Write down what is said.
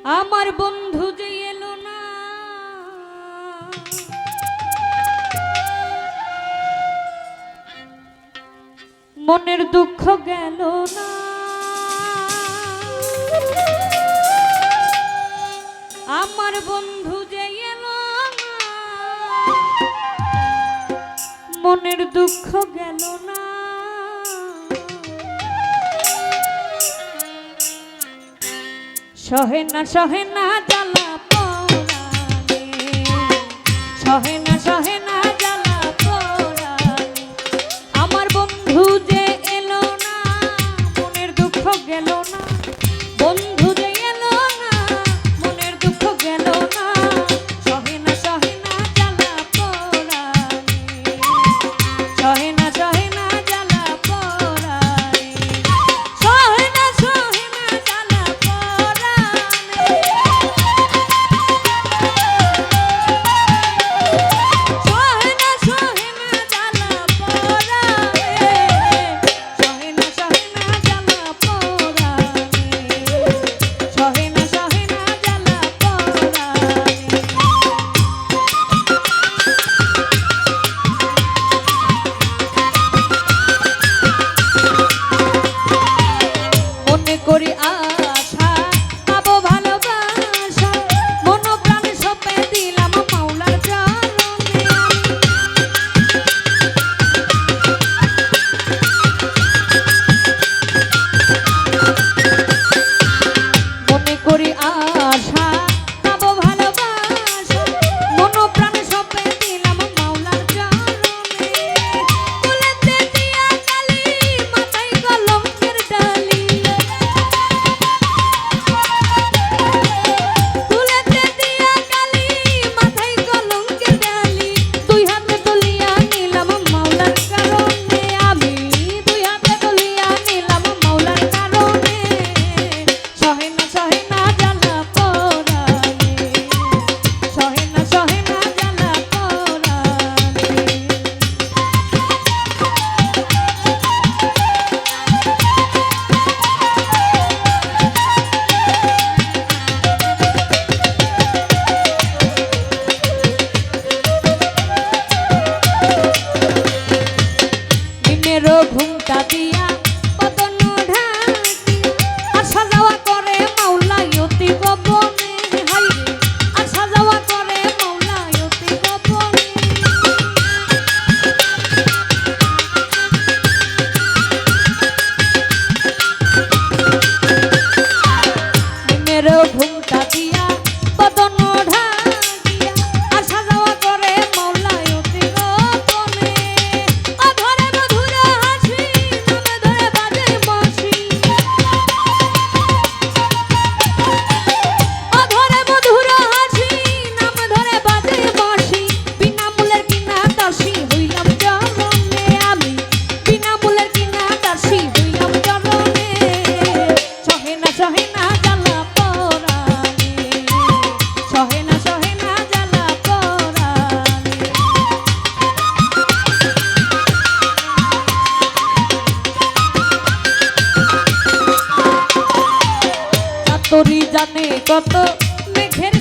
আমার বন্ধু যে এলো না, মনের দুঃখ গেল না। আমার বন্ধু যে এলো না, মনের দুঃখ গেল না। সহে না জ্বালা পোড়ালে, সহে না জ্বালা পোড়ালে। আমার বন্ধু যে এলো না, মনের দুঃখ গেল না। বন্ধু যে এলো না, মনের দুঃখ গেল না। সহে না জ্বালা পোড়ালে, সহে না জ্বালা পোড়ালে, সহে না জ্বালা পোড়ালে, সহে না জ্বালা পোড়ালে, সহে না জ্বালা পোড়ালে, সহে না জ্বালা পোড়ালে। মনে করি আশা পাবো ভালোবাসা, মন প্রাণ সপে দিলাম মাওলার চরণে। মনে করি আশা পাবো ভালোবাসা, মন প্রাণ সপে দিলাম মাওলার চরণে। কুলেতে দিয়া কালি, মাথায় কলঙ্কের ডালি, কুলেতে দিয়া কালি, মাথায় কলঙ্কের ডালি। দুই হাতে তুলিয়া নিলাম মাওলার কারণে, আমি দুই হাতে তুলিয়া নিলাম মাওলার কারণে। সহে না জ্বালা পোড়ালে, সহে না জ্বালা পোড়ালে। দিনেরও ঘুমটা দিয়া পতন ঢাকি, আসা যাওয়া করে মাওলাই অতি গোপনে। হাইরে আসা যাওয়া করে মাওলাই অতি গোপনে। দিনেরও ঘুমটা দিয়া পতন ঢাকিয়া, আসা যাওয়া করে মাওলাই অতি গোপনে। অধরে মধুর হাসি, নামে ধরে বাজে বাঁশি, অধরে মধুর হাসি, নামে ধরে বাজে বাঁশি। বিনামূল্যের কিনা দাসী হইলাম চরণে, আমি বিনামূল্যের কিনা দাসী হইলাম চরণে। সহে না জ্বালা পোড়ালে, সহে না জ্বালা পোড়ালে। চাতরি জানে কত মেঘের